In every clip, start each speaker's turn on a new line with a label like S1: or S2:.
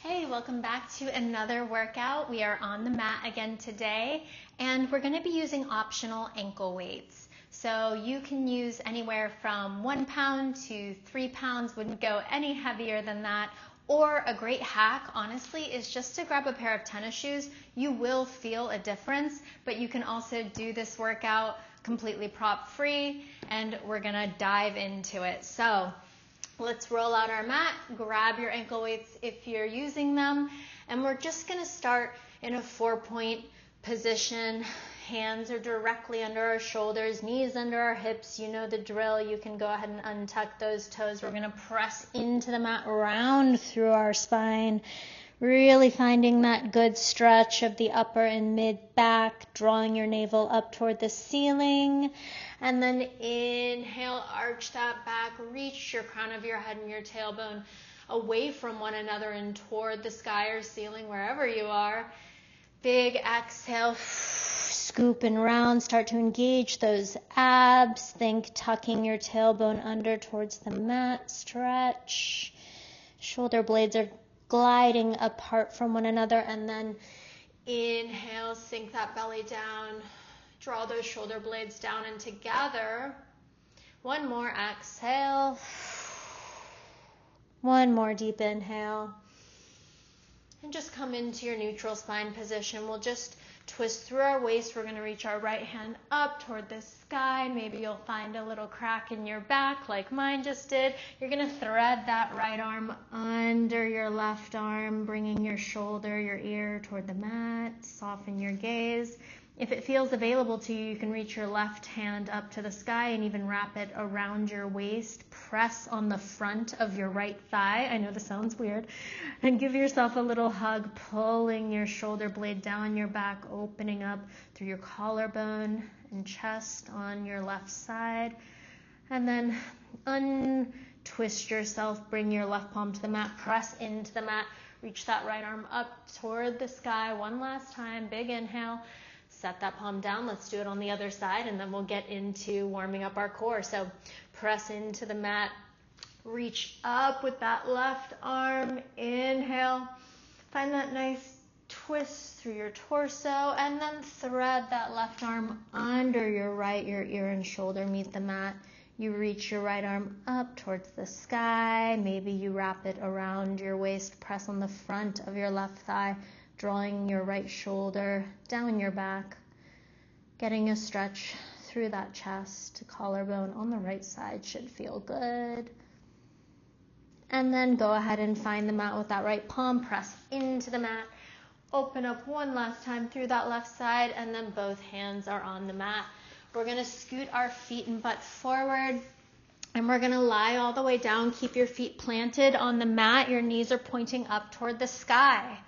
S1: Hey, welcome back to another workout. We are on the mat again today, and we're going to be using optional ankle weights. So you can use anywhere from 1 pound to 3 pounds, wouldn't go any heavier than that. Or a great hack, honestly, is just to grab a pair of tennis shoes. You will feel a difference, but you can also do this workout completely prop free, and we're going to dive into it. So let's roll out our mat, grab your ankle weights if you're using them, and we're just going to start in a 4-point position. Hands are directly under our shoulders, knees under our hips. You know the drill. You can go ahead and untuck those toes. We're going to press into the mat, round through our spine, really finding that good stretch of the upper and mid back, drawing your navel up toward the ceiling. And then inhale, arch that back, reach your crown of your head and your tailbone away from one another and toward the sky or ceiling, wherever you are. Big exhale, scoop and round, start to engage those abs. Think tucking your tailbone under towards the mat, stretch. Shoulder blades are gliding apart from one another, and then inhale, sink that belly down. Draw those shoulder blades down and together. One more exhale. One more deep inhale. And just come into your neutral spine position. We'll just twist through our waist. We're going to reach our right hand up toward the sky. Maybe you'll find a little crack in your back like mine just did. You're going to thread that right arm under your left arm, bringing your shoulder, your ear toward the mat. Soften your gaze. If it feels available to you, you can reach your left hand up to the sky and even wrap it around your waist. Press on the front of your right thigh. I know this sounds weird. And give yourself a little hug, pulling your shoulder blade down your back, opening up through your collarbone and chest on your left side. And then untwist yourself, bring your left palm to the mat, press into the mat, reach that right arm up toward the sky. One last time, big inhale. Set that palm down. Let's do it on the other side, and then we'll get into warming up our core. So press into the mat. Reach up with that left arm. Inhale. Find that nice twist through your torso, and then thread that left arm under your right. Your ear and shoulder meet the mat. You reach your right arm up towards the sky. Maybe you wrap it around your waist. Press on the front of your left thigh, drawing your right shoulder down your back, getting a stretch through that chest. Collarbone on the right side should feel good. And then go ahead and find the mat with that right palm. Press into the mat. Open up one last time through that left side, and then both hands are on the mat. We're going to scoot our feet and butt forward, and we're going to lie all the way down. Keep your feet planted on the mat. Your knees are pointing up toward the sky.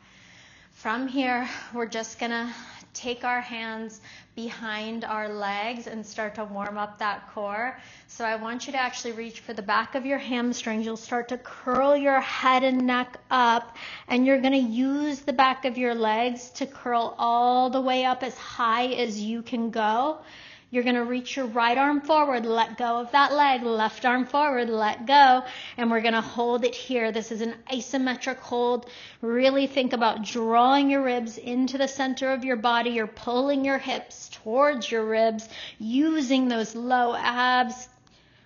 S1: From here, we're just going to take our hands behind our legs and start to warm up that core. So I want you to actually reach for the back of your hamstrings. You'll start to curl your head and neck up, and you're going to use the back of your legs to curl all the way up as high as you can go. You're going to reach your right arm forward, let go of that leg, left arm forward, let go, and we're going to hold it here. This is an isometric hold. Really think about drawing your ribs into the center of your body. You're pulling your hips towards your ribs, using those low abs.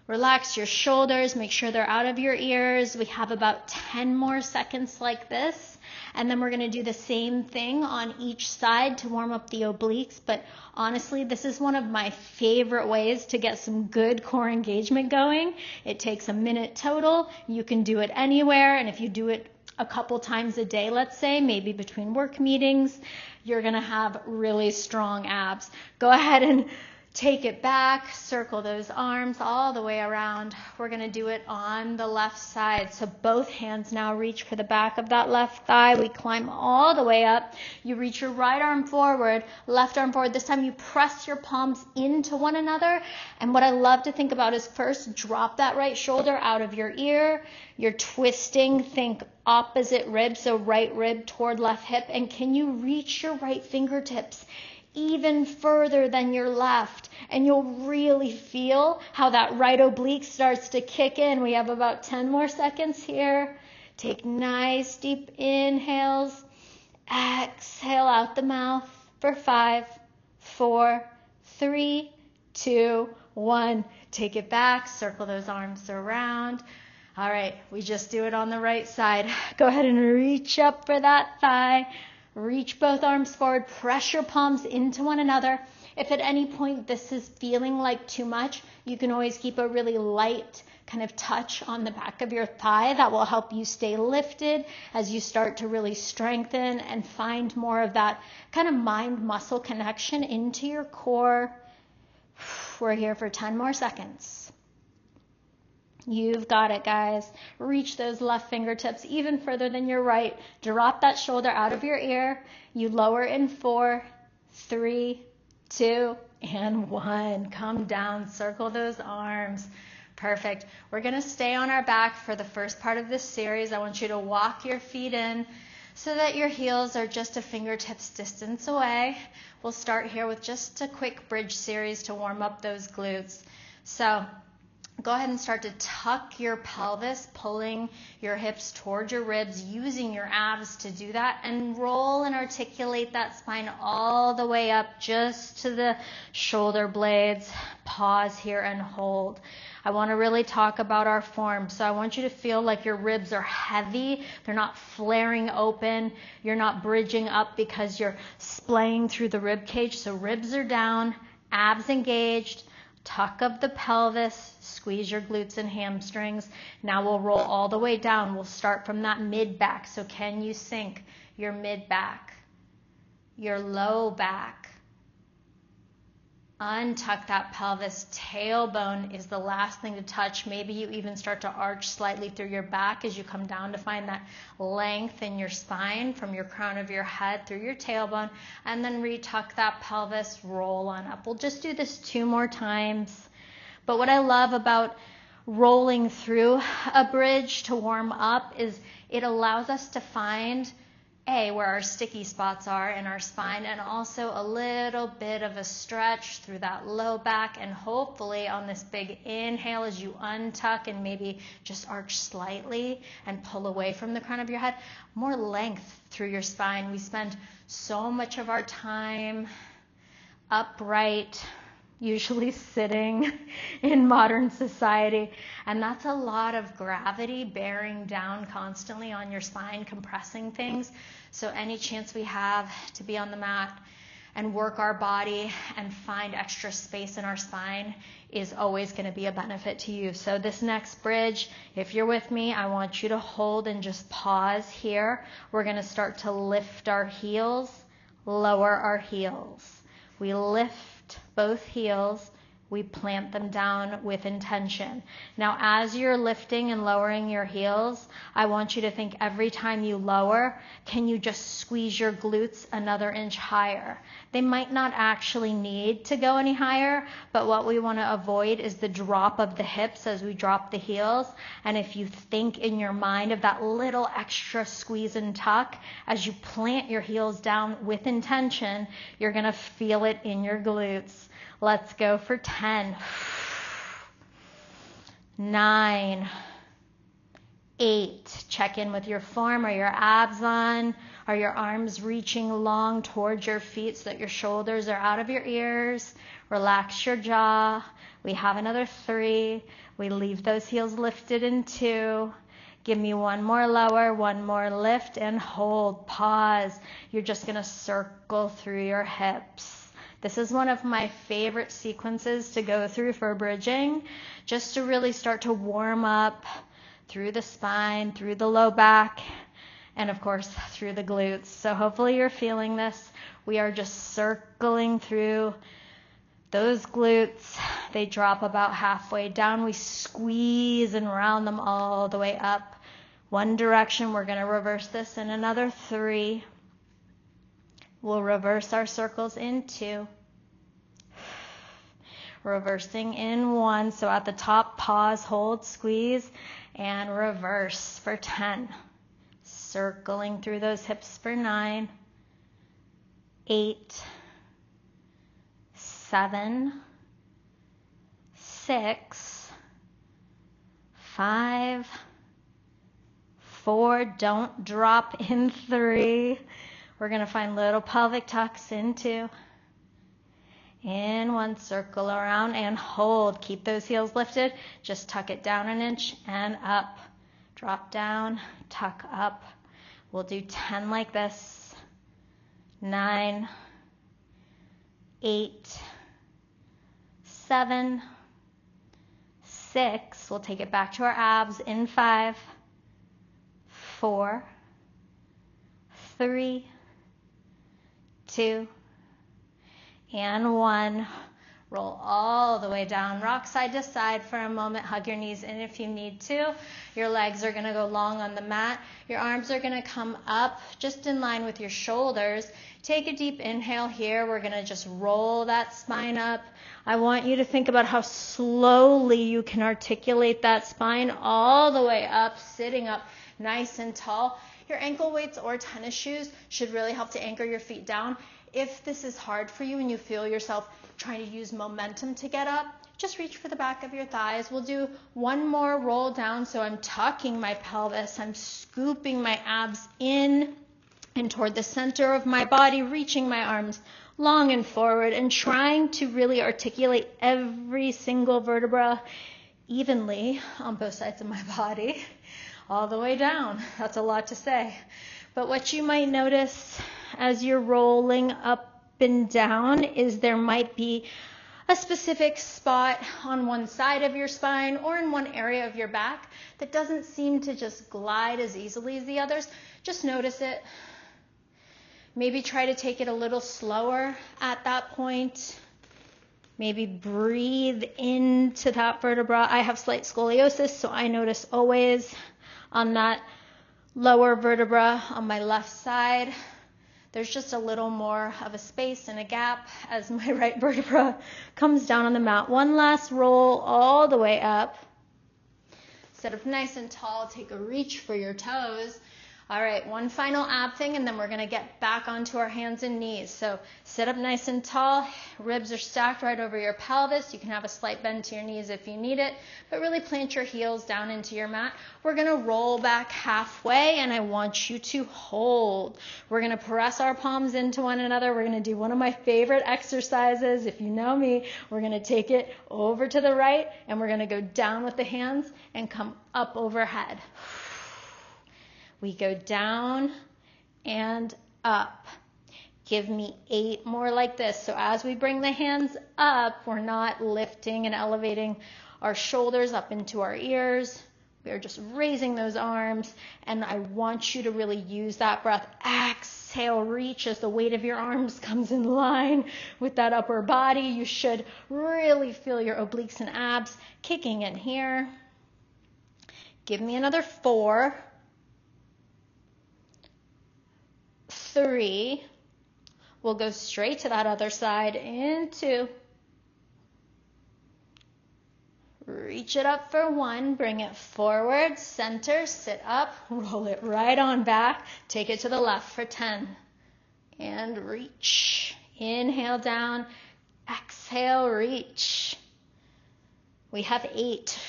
S1: Relax your shoulders, make sure they're out of your ears. We have about 10 more seconds like this. And then we're going to do the same thing on each side to warm up the obliques. But honestly, this is one of my favorite ways to get some good core engagement going. It takes a minute total. You can do it anywhere. And if you do it a couple times a day, let's say, maybe between work meetings, you're going to have really strong abs. Go ahead and take it back, circle those arms all the way around. We're going to do it on the left side. So both hands now reach for the back of that left thigh. We climb all the way up. You reach your right arm forward, left arm forward. This time you press your palms into one another. And what I love to think about is first drop that right shoulder out of your ear. You're twisting, think opposite rib, so right rib toward left hip. And can you reach your right fingertips even further than your left? And you'll really feel how that right oblique starts to kick in. We have about 10 more seconds here. Take nice deep inhales. Exhale out the mouth for 5, 4, 3, 2, 1. Take it back. Circle those arms around. All right, we just do it on the right side. Go ahead and reach up for that thigh. Reach both arms forward. Press your palms into one another. If at any point this is feeling like too much, you can always keep a really light kind of touch on the back of your thigh. That will help you stay lifted as you start to really strengthen and find more of that kind of mind-muscle connection into your core. We're here for 10 more seconds. You've got it, guys. Reach those left fingertips even further than your right. Drop that shoulder out of your ear. You lower in 4, 3, 2, and 1. Come down. Circle those arms. Perfect. We're going to stay on our back for the first part of this series. I want you to walk your feet in so that your heels are just a fingertips distance away. We'll start here with just a quick bridge series to warm up those glutes. So go ahead and start to tuck your pelvis, pulling your hips towards your ribs, using your abs to do that, and roll and articulate that spine all the way up just to the shoulder blades. Pause here and hold. I want to really talk about our form. So I want you to feel like your ribs are heavy. They're not flaring open. You're not bridging up because you're splaying through the rib cage. So ribs are down, abs engaged, tuck of the pelvis, squeeze your glutes and hamstrings. Now we'll roll all the way down. We'll start from that mid back. So can you sink your mid back, your low back? Untuck that pelvis. Tailbone is the last thing to touch. Maybe you even start to arch slightly through your back as you come down to find that length in your spine from your crown of your head through your tailbone, and then retuck that pelvis, roll on up. We'll just do this 2 more times. But what I love about rolling through a bridge to warm up is it allows us to find where our sticky spots are in our spine, and also a little bit of a stretch through that low back, and hopefully on this big inhale as you untuck and maybe just arch slightly and pull away from the crown of your head, more length through your spine. We spend so much of our time upright, usually sitting in modern society, and that's a lot of gravity bearing down constantly on your spine, compressing things. So any chance we have to be on the mat and work our body and find extra space in our spine is always going to be a benefit to you. So this next bridge, if you're with me, I want you to hold and just pause here. We're going to start to lift our heels, lower our heels. We lift both heels, we plant them down with intention. Now, as you're lifting and lowering your heels, I want you to think every time you lower, can you just squeeze your glutes another inch higher? They might not actually need to go any higher, but what we want to avoid is the drop of the hips as we drop the heels. And if you think in your mind of that little extra squeeze and tuck, as you plant your heels down with intention, you're going to feel it in your glutes. Let's go for 10, 9, 8. Check in with your form. Are your abs on? Are your arms reaching long towards your feet so that your shoulders are out of your ears? Relax your jaw. We have another 3. We leave those heels lifted in 2. Give me 1 more lower, 1 more lift, and hold. Pause. You're just going to circle through your hips. This is one of my favorite sequences to go through for bridging, just to really start to warm up through the spine, through the low back, and of course through the glutes. So hopefully you're feeling this. We are just circling through those glutes. They drop about halfway down. We squeeze and round them all the way up. One direction. We're going to reverse this in another 3. We'll reverse our circles in 2. Reversing in 1. So at the top, pause, hold, squeeze, and reverse for 10. Circling through those hips for 9, 8, 7, 6, 5, 4, don't drop in 3. We're going to find little pelvic tucks in 2. In 1, circle around and hold. Keep those heels lifted. Just tuck it down an inch and up. Drop down, tuck up. We'll do 10 like this. 9, 8, 7, 6. We'll take it back to our abs in 5, 4, 3, 2, and 1. Roll all the way down. Rock side to side for a moment. Hug your knees in if you need to. Your legs are going to go long on the mat. Your arms are going to come up just in line with your shoulders. Take a deep inhale here. We're going to just roll that spine up. I want you to think about how slowly you can articulate that spine all the way up, sitting up nice and tall. Your ankle weights or tennis shoes should really help to anchor your feet down. If this is hard for you and you feel yourself trying to use momentum to get up, just reach for the back of your thighs. We'll do one more roll down. So I'm tucking my pelvis. I'm scooping my abs in and toward the center of my body, reaching my arms long and forward and trying to really articulate every single vertebra evenly on both sides of my body all the way down. That's a lot to say. But what you might notice as you're rolling up and down is there might be a specific spot on one side of your spine or in one area of your back that doesn't seem to just glide as easily as the others. Just notice it. Maybe try to take it a little slower at that point. Maybe breathe into that vertebra. I have slight scoliosis, so I notice always on that lower vertebra on my left side, there's just a little more of a space and a gap as my right vertebra comes down on the mat. One last roll all the way up. Sit up nice and tall. Take a reach for your toes. All right, one final ab thing, and then we're going to get back onto our hands and knees. So sit up nice and tall. Ribs are stacked right over your pelvis. You can have a slight bend to your knees if you need it, but really plant your heels down into your mat. We're going to roll back halfway, and I want you to hold. We're going to press our palms into one another. We're going to do one of my favorite exercises. If you know me, we're going to take it over to the right, and we're going to go down with the hands and come up overhead. We go down and up. Give me 8 more like this. So as we bring the hands up, we're not lifting and elevating our shoulders up into our ears. We are just raising those arms. And I want you to really use that breath. Exhale, reach as the weight of your arms comes in line with that upper body. You should really feel your obliques and abs kicking in here. Give me another 4. 3, we'll go straight to that other side in 2, reach it up for 1, bring it forward, center, sit up, roll it right on back, take it to the left for 10, and reach, inhale down, exhale, reach. We have 8.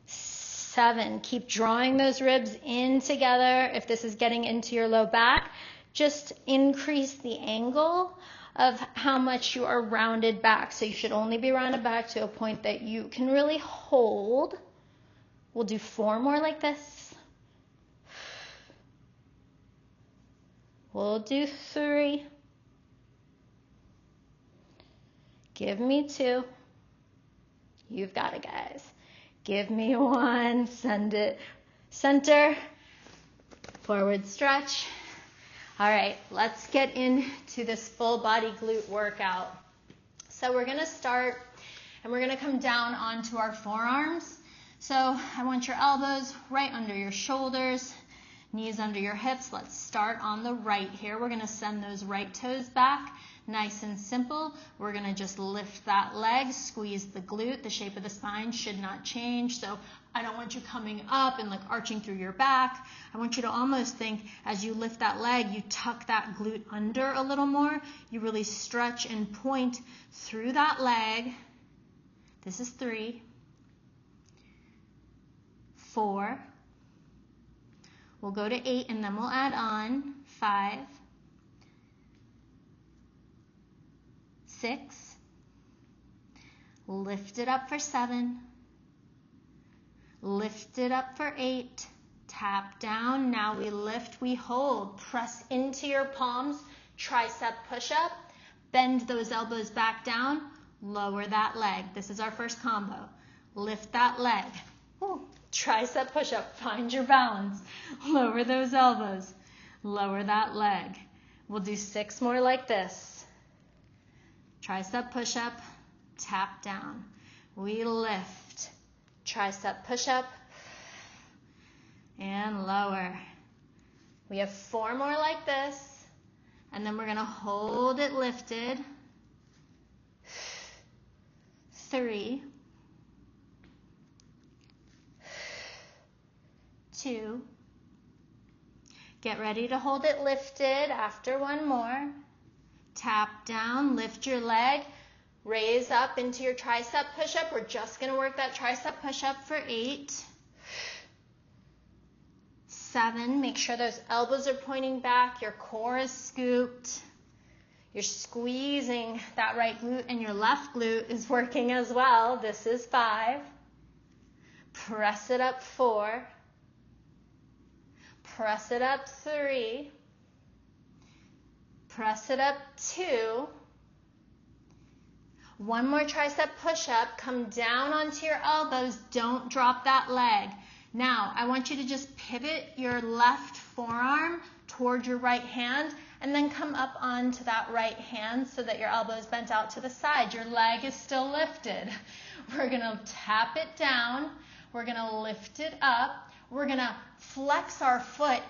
S1: 7, keep drawing those ribs in together. If this is getting into your low back, just increase the angle of how much you are rounded back. So you should only be rounded back to a point that you can really hold. We'll do 4 more like this. We'll do 3. Give me 2. You've got it, guys. Give me 1, send it center, forward stretch. All right, let's get into this full body glute workout. So we're gonna start and we're gonna come down onto our forearms. So I want your elbows right under your shoulders, knees under your hips. Let's start on the right here. We're gonna send those right toes back. Nice and simple. We're going to just lift that leg, squeeze the glute. The shape of the spine should not change. So I don't want you coming up and like arching through your back. I want you to almost think as you lift that leg, you tuck that glute under a little more. You really stretch and point through that leg. This is 3, 4. We'll go to 8 and then we'll add on 5, 6. Lift it up for 7. Lift it up for 8. Tap down. Now we lift, we hold. Press into your palms. Tricep push-up. Bend those elbows back down. Lower that leg. This is our first combo. Lift that leg. Ooh. Tricep push-up. Find your balance. Lower those elbows. Lower that leg. We'll do 6 more like this. Tricep push-up. Tap down. We lift. Tricep push-up. And lower. We have 4 more like this. And then we're going to hold it lifted. 3, 2. Get ready to hold it lifted after 1 more. Tap down, lift your leg, raise up into your tricep push-up. We're just going to work that tricep push-up for 8. 7, make sure those elbows are pointing back, your core is scooped. You're squeezing that right glute and your left glute is working as well. This is 5. Press it up 4. Press it up 3. Press it up 2. 1 more tricep push-up. Come down onto your elbows. Don't drop that leg. Now, I want you to just pivot your left forearm toward your right hand and then come up onto that right hand so that your elbow is bent out to the side. Your leg is still lifted. We're going to tap it down. We're going to lift it up. We're going to flex our foot,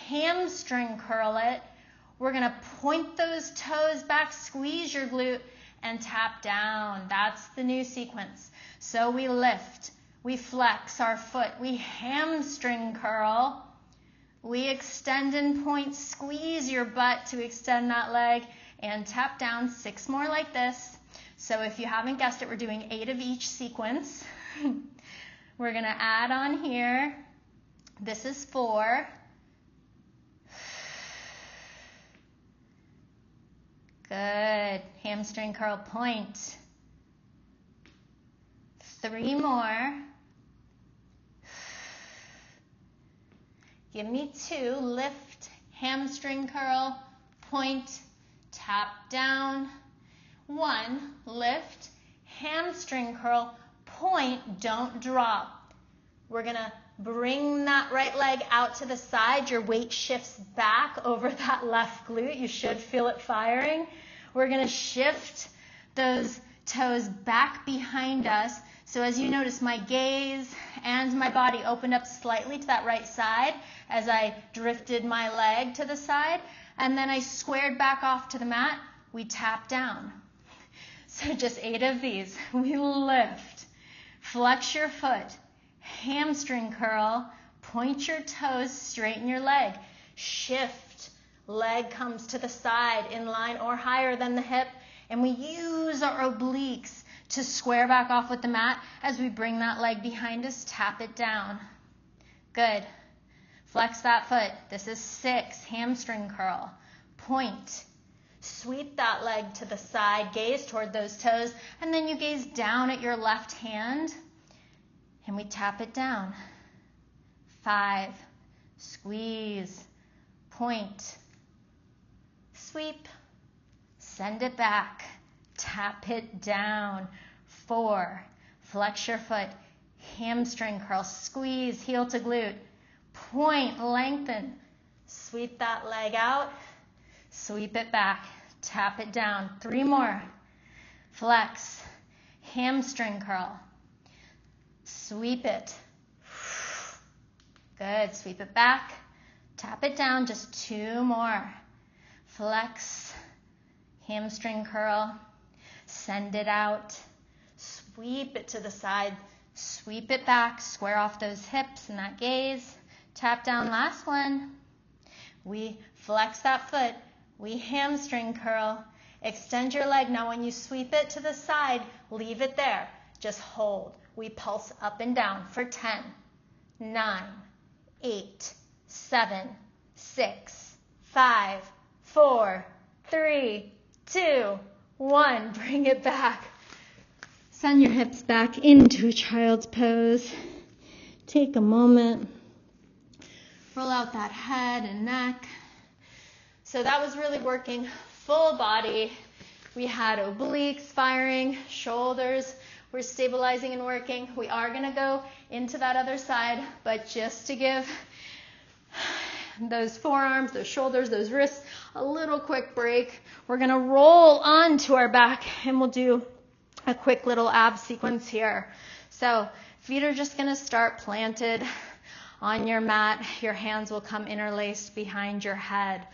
S1: hamstring curl it. We're going to point those toes back, squeeze your glute, and tap down. That's the new sequence. So we lift. We flex our foot. We hamstring curl. We extend and point. Squeeze your butt to extend that leg and tap down. 6 more like this. So if you haven't guessed it, we're doing 8 of each sequence. We're going to add on here. This is 4. Good. Hamstring curl point. 3 more. Give me 2. Lift, hamstring curl, point, tap down. 1. Lift, hamstring curl, point, don't drop. We're going to bring that right leg out to the side. Your weight shifts back over that left glute. You should feel it firing. We're going to shift those toes back behind us. So as you notice, my gaze and my body opened up slightly to that right side as I drifted my leg to the side. And then I squared back off to the mat. We tap down. So just 8 of these. We lift. Flex your foot. Hamstring curl. Point your toes. Straighten your leg. Shift. Leg comes to the side in line or higher than the hip. And we use our obliques to square back off with the mat as we bring that leg behind us. Tap it down. Good. Flex that foot. This is 6. Hamstring curl. Point. Sweep that leg to the side. Gaze toward those toes. And then you gaze down at your left hand. And we tap it down. 5. Squeeze. Point. Sweep. Send it back. Tap it down. 4. Flex your foot. Hamstring curl. Squeeze. Heel to glute. Point. Lengthen. Sweep that leg out. Sweep it back. Tap it down. 3 more. Flex. Hamstring curl. Sweep it. Good. Sweep it back. Tap it down. Just 2 more. Flex. Hamstring curl. Send it out. Sweep it to the side. Sweep it back. Square off those hips and that gaze. Tap down. Last one. We flex that foot. We hamstring curl. Extend your leg. Now when you sweep it to the side, leave it there. Just hold. We pulse up and down for 10, 9, 8, 7, 6, 5, 4, 3, 2, 1. Bring it back. Send your hips back into a child's pose. Take a moment. Roll out that head and neck. So that was really working full body. We had obliques firing, shoulders were stabilizing and working. We are going to go into that other side, but just to give those forearms, those shoulders, those wrists a little quick break, we're going to roll onto our back and we'll do a quick little ab sequence here. So feet are just going to start planted on your mat. Your hands will come interlaced behind your head.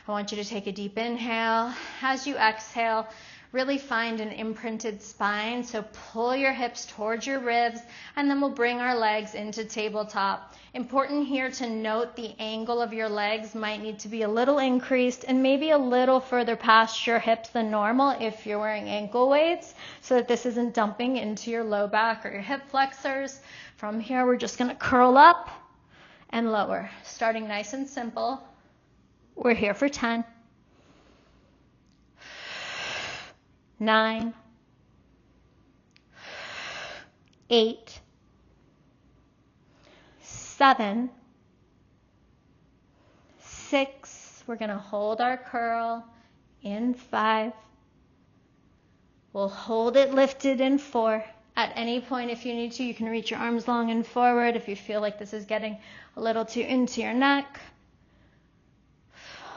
S1: I want you to take a deep inhale. As you exhale, really find an imprinted spine. So pull your hips towards your ribs, and then we'll bring our legs into tabletop. Important here to note the angle of your legs might need to be a little increased and maybe a little further past your hips than normal if you're wearing ankle weights, so that this isn't dumping into your low back or your hip flexors. From here, we're just going to curl up and lower, starting nice and simple. We're here for 10, 9, 8, 7, 6. We're going to hold our curl in 5. We'll hold it lifted in 4. At any point, if you need to, you can reach your arms long and forward if you feel like this is getting a little too into your neck.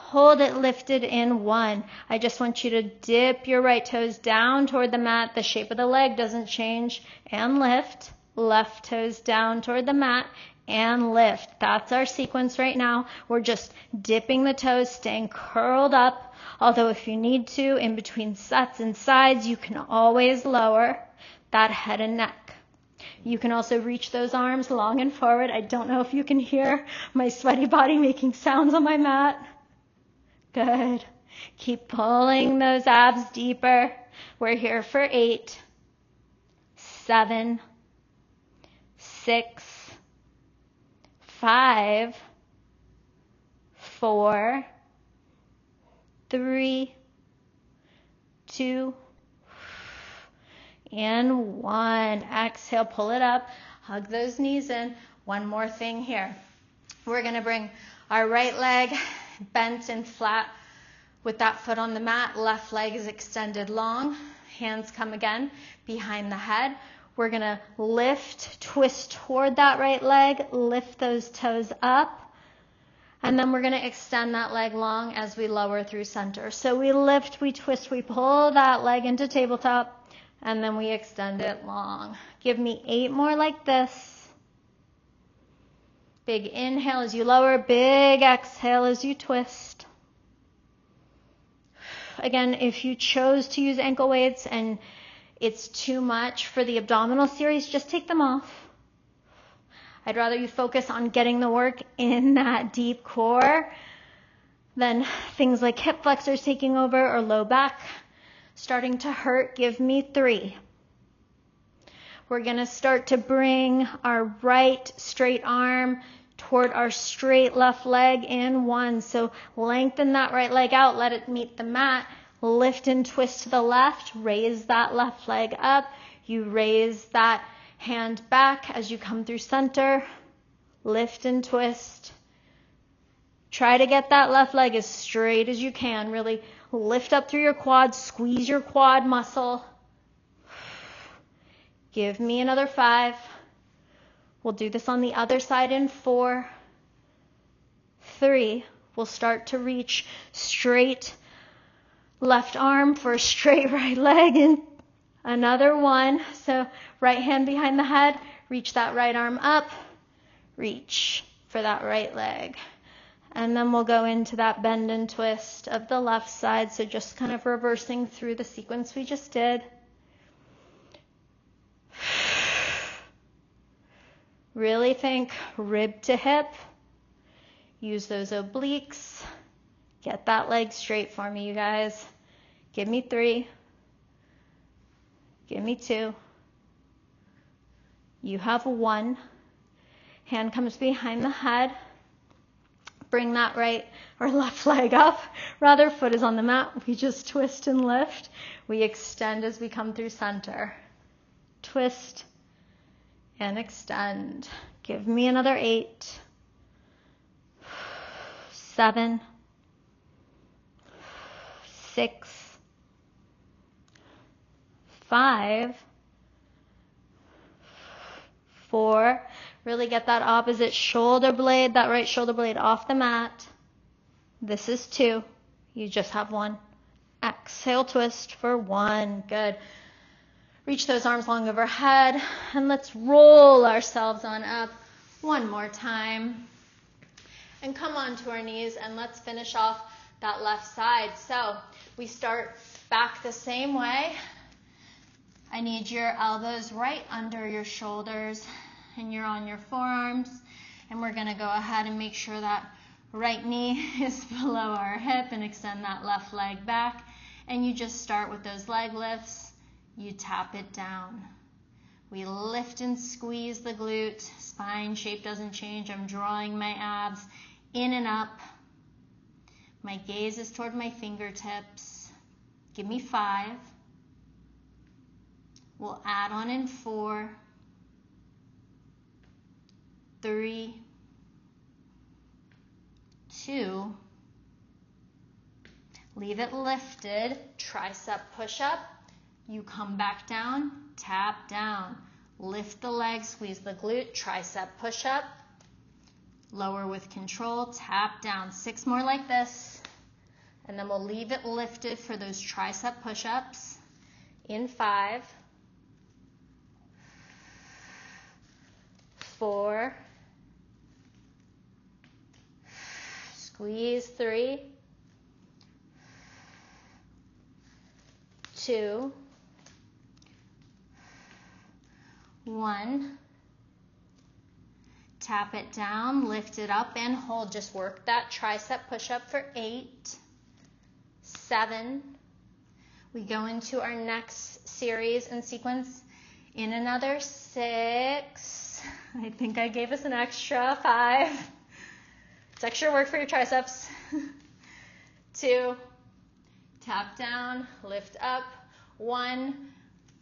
S1: Hold it lifted in 1. I just want you to dip your right toes down toward the mat. The shape of the leg doesn't change. And lift. Left toes down toward the mat and lift. That's our sequence right now. We're just dipping the toes, staying curled up. Although if you need to, in between sets and sides, you can always lower that head and neck. You can also reach those arms long and forward. I don't know if you can hear my sweaty body making sounds on my mat. Good. Keep pulling those abs deeper. We're here for 8, 7, 6, 5, 4, 3, 2, and 1. Exhale, pull it up. Hug those knees in. One more thing here. We're going to bring our right leg bent and flat with that foot on the mat. Left leg is extended long. Hands come again behind the head. We're going to lift, twist toward that right leg, lift those toes up, and then we're going to extend that leg long as we lower through center. So we lift, we twist, we pull that leg into tabletop, and then we extend it long. Give me 8 more like this. Big inhale as you lower, big exhale as you twist. Again, if you chose to use ankle weights and it's too much for the abdominal series, just take them off. I'd rather you focus on getting the work in that deep core than things like hip flexors taking over or low back starting to hurt. Give me 3. We're going to start to bring our right straight arm toward our straight left leg in 1. So lengthen that right leg out, let it meet the mat. Lift and twist to the left, raise that left leg up. You raise that hand back as you come through center. Lift and twist. Try to get that left leg as straight as you can. Really lift up through your quads, squeeze your quad muscle. Give me another 5. We'll do this on the other side in 4, 3. We'll start to reach straight left arm for a straight right leg in another 1. So right hand behind the head, reach that right arm up, reach for that right leg. And then we'll go into that bend and twist of the left side. So just kind of reversing through the sequence we just did. Really think rib to hip. Use those obliques. Get that leg straight for me, you guys. Give me 3. Give me 2. You have 1. Hand comes behind the head. Bring that right or left leg up. Rather, foot is on the mat. We just twist and lift. We extend as we come through center. Twist and extend. Give me another 8, 7, 6, 5, 4. Really get that opposite shoulder blade, that right shoulder blade off the mat. This is 2. You just have 1. Exhale, twist for 1. Good. Reach those arms long overhead, and let's roll ourselves on up one more time. And come onto our knees, and let's finish off that left side. So we start back the same way. I need your elbows right under your shoulders, and you're on your forearms. And we're going to go ahead and make sure that right knee is below our hip and extend that left leg back. And you just start with those leg lifts. You tap it down. We lift and squeeze the glute. Spine shape doesn't change. I'm drawing my abs in and up. My gaze is toward my fingertips. Give me 5. We'll add on in 4, 3, 2. Leave it lifted. Tricep push-up. You come back down, tap down. Lift the leg, squeeze the glute, tricep push-up. Lower with control, tap down. 6 more like this. And then we'll leave it lifted for those tricep push-ups. In 5, 4, squeeze 3, 2, 1. Tap it down, lift it up and hold. Just work that tricep push-up for 8, 7. We go into our next series and sequence in another 6. I think I gave us an extra 5. It's extra work for your triceps. 2. Tap down, lift up. 1.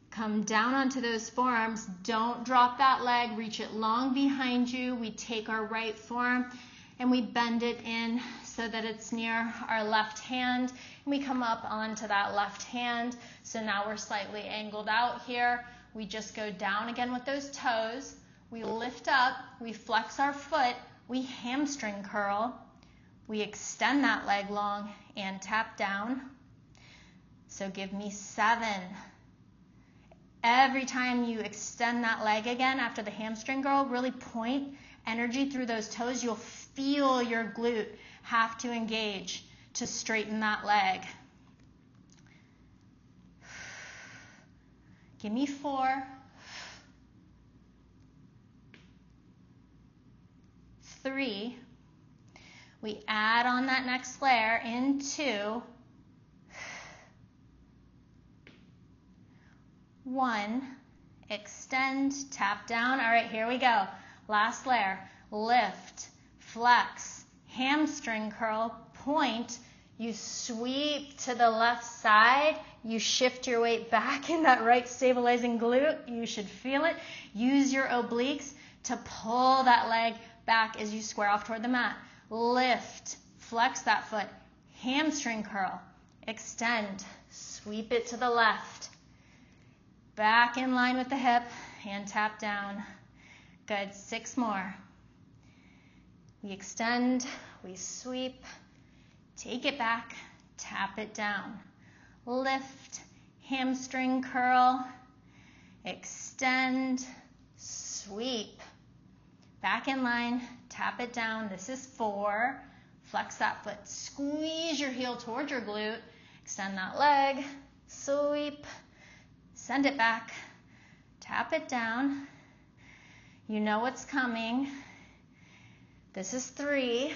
S1: Come down onto those forearms. Don't drop that leg. Reach it long behind you. We take our right forearm and we bend it in so that it's near our left hand. And we come up onto that left hand. So now we're slightly angled out here. We just go down again with those toes. We lift up. We flex our foot. We hamstring curl. We extend that leg long and tap down. So give me 7. Every time you extend that leg again after the hamstring curl, really point energy through those toes. You'll feel your glute have to engage to straighten that leg. Give me 4. 3. We add on that next layer in 2. 1, extend, tap down. All right, here we go. Last layer. Lift, flex, hamstring curl, point. You sweep to the left side. You shift your weight back in that right stabilizing glute. You should feel it. Use your obliques to pull that leg back as you square off toward the mat. Lift, flex that foot, hamstring curl, extend, sweep it to the left. Back in line with the hip and tap down. Good. 6 more. We extend, we sweep, take it back, tap it down. Lift, hamstring curl, extend, sweep. Back in line, tap it down. This is 4. Flex that foot. Squeeze your heel towards your glute. Extend that leg. Sweep. Send it back. Tap it down. You know what's coming. This is 3.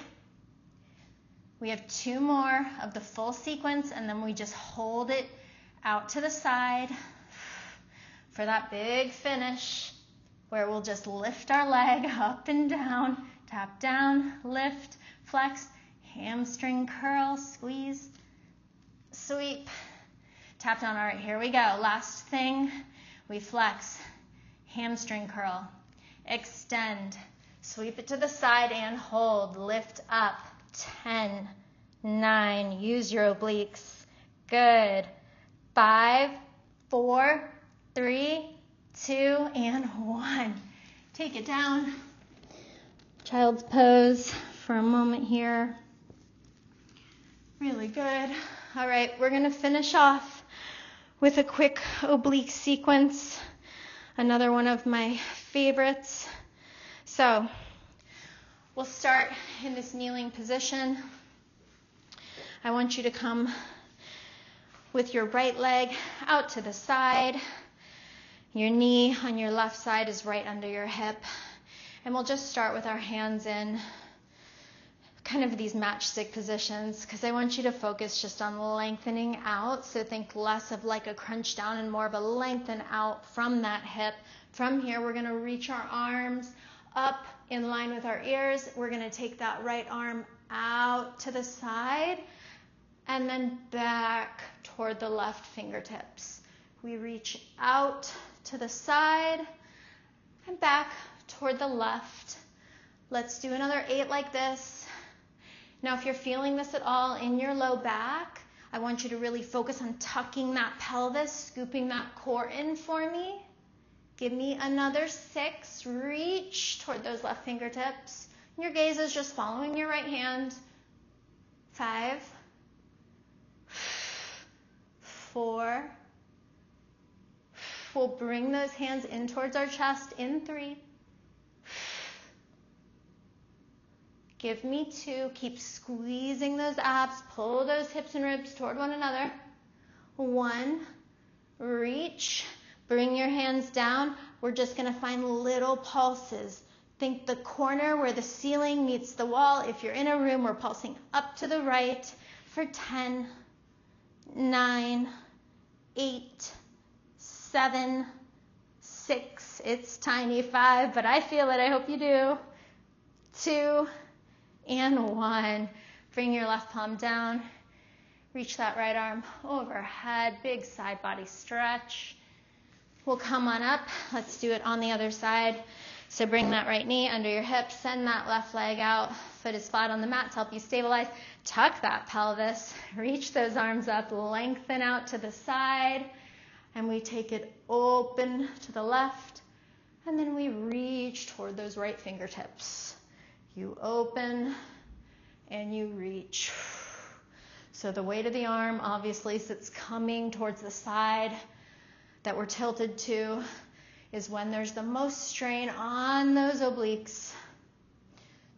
S1: We have 2 more of the full sequence, and then we just hold it out to the side for that big finish. where we'll just lift our leg up and down, tap down, lift, flex, hamstring curl, squeeze, sweep, tap down. All right, here we go. Last thing, we flex, hamstring curl, extend, sweep it to the side and hold, lift up, 10, 9, use your obliques, good, 5, 4, 3, 2, and 1. Take it down. Child's pose for a moment here. Really good. All right, we're going to finish off with a quick oblique sequence. Another one of my favorites. So we'll start in this kneeling position. I want you to come with your right leg out to the side. Your knee on your left side is right under your hip. And we'll just start with our hands in kind of these matchstick positions because I want you to focus just on lengthening out. So think less of like a crunch down and more of a lengthen out from that hip. From here, we're going to reach our arms up in line with our ears. We're going to take that right arm out to the side and then back toward the left fingertips. We reach out to the side and back toward the left. Let's do another 8 like this. Now, if you're feeling this at all in your low back, I want you to really focus on tucking that pelvis, scooping that core in for me. Give me another 6. Reach toward those left fingertips. Your gaze is just following your right hand. 5, 4. We'll bring those hands in towards our chest in 3. Give me 2. Keep squeezing those abs. Pull those hips and ribs toward one another. 1. Reach. Bring your hands down. We're just going to find little pulses. Think the corner where the ceiling meets the wall. If you're in a room, we're pulsing up to the right for 10, 9, 8, 7, 6. It's tiny. 5, but I feel it. I hope you do. 2, and 1. Bring your left palm down. Reach that right arm overhead. Big side body stretch. We'll come on up. Let's do it on the other side. So bring that right knee under your hip. Send that left leg out. Foot is flat on the mat to help you stabilize. Tuck that pelvis. Reach those arms up. Lengthen out to the side. And we take it open to the left. And then we reach toward those right fingertips. You open and you reach. So the weight of the arm obviously sits coming towards the side that we're tilted to is when there's the most strain on those obliques.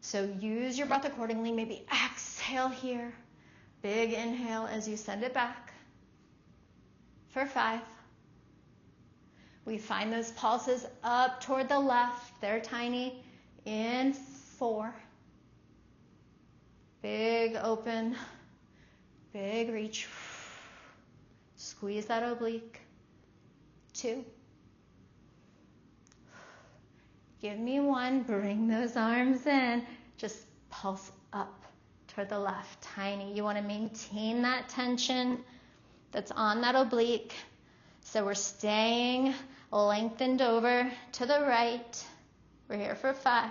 S1: So use your breath accordingly. Maybe exhale here. Big inhale as you send it back. For 5. We find those pulses up toward the left. They're tiny. In 4. Big open. Big reach. Squeeze that oblique. 2. Give me 1. Bring those arms in. Just pulse up toward the left. Tiny. You want to maintain that tension that's on that oblique. So we're staying lengthened over to the right. We're here for 5.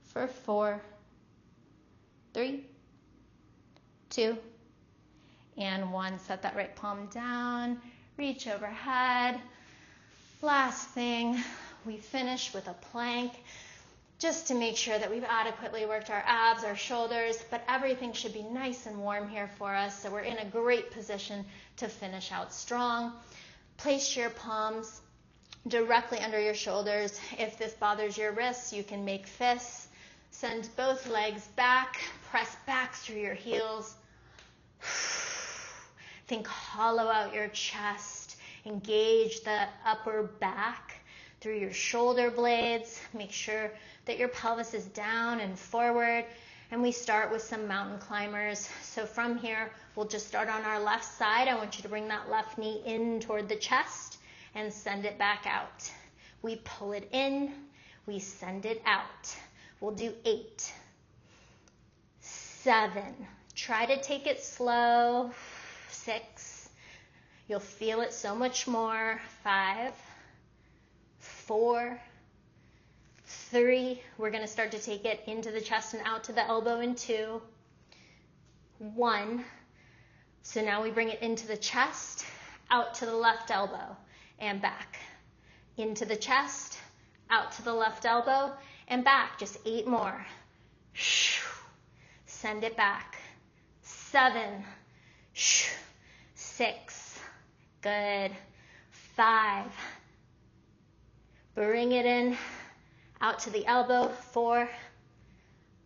S1: For 4. 3. 2. And 1. Set that right palm down. Reach overhead. Last thing, we finish with a plank just to make sure that we've adequately worked our abs, our shoulders, but everything should be nice and warm here for us, so we're in a great position to finish out strong. Place your palms directly under your shoulders. If this bothers your wrists, you can make fists. Send both legs back. Press back through your heels. Think hollow out your chest. Engage the upper back through your shoulder blades. Make sure that your pelvis is down and forward. And we start with some mountain climbers. So from here, we'll just start on our left side. I want you to bring that left knee in toward the chest and send it back out. We pull it in, we send it out. We'll do 8, 7. Try to take it slow. 6. You'll feel it so much more. 5, 4, 3. We're going to start to take it into the chest and out to the elbow in 2, 1. So now we bring it into the chest, out to the left elbow, and back. Into the chest, out to the left elbow, and back. Just 8 more. Send it back. 7, 6. Good. 5. Bring it in, out to the elbow. 4,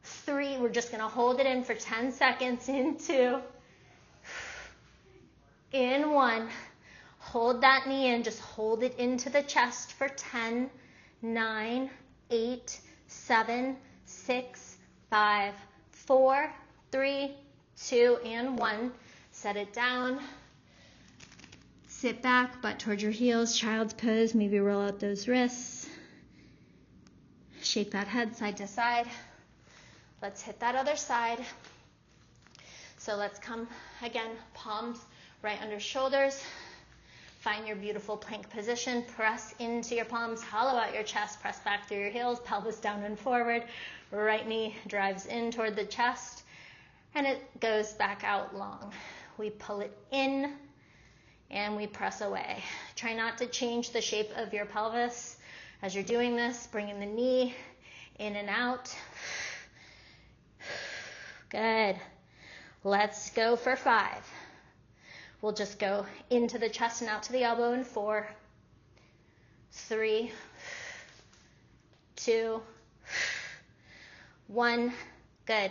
S1: 3. We're just going to hold it in for 10 seconds. In 2. In 1. Hold that knee in. Just hold it into the chest for 10, 9, 8, 7, 6, 5, 4, 3, 2, and 1. Set it down. Sit back, butt towards your heels, child's pose. Maybe roll out those wrists. Shake that head side to side. Let's hit that other side. So let's come again, palms right under shoulders. Find your beautiful plank position. Press into your palms, hollow out your chest, press back through your heels, pelvis down and forward. Right knee drives in toward the chest, and it goes back out long. We pull it in, and we press away. Try not to change the shape of your pelvis as you're doing this, bringing the knee in and out. Good. Let's go for 5. We'll just go into the chest and out to the elbow in 4, 3, 2, 1. Good.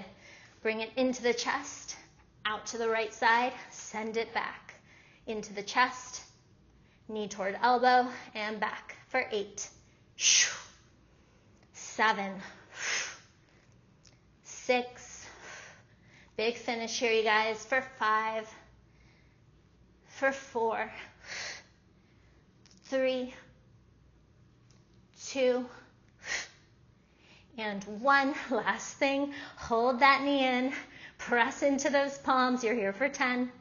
S1: Bring it into the chest, out to the right side, send it back. Into the chest, knee toward elbow, and back for 8, 7, 6. Big finish here, you guys, for 5, for 4, 3, 2, and 1. Last thing, hold that knee in, press into those palms. You're here for 10,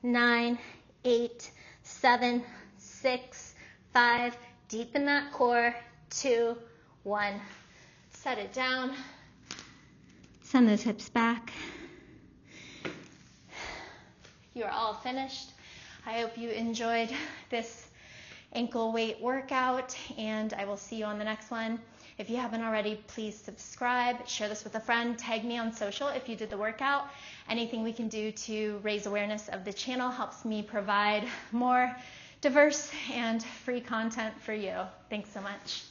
S1: 9, 8, 7, 6, 5. Deepen that core. 2, 1. Set it down. Send those hips back. You're all finished. I hope you enjoyed this ankle weight workout, and I will see you on the next one. If you haven't already, please subscribe, share this with a friend, tag me on social if you did the workout. Anything we can do to raise awareness of the channel helps me provide more diverse and free content for you. Thanks so much.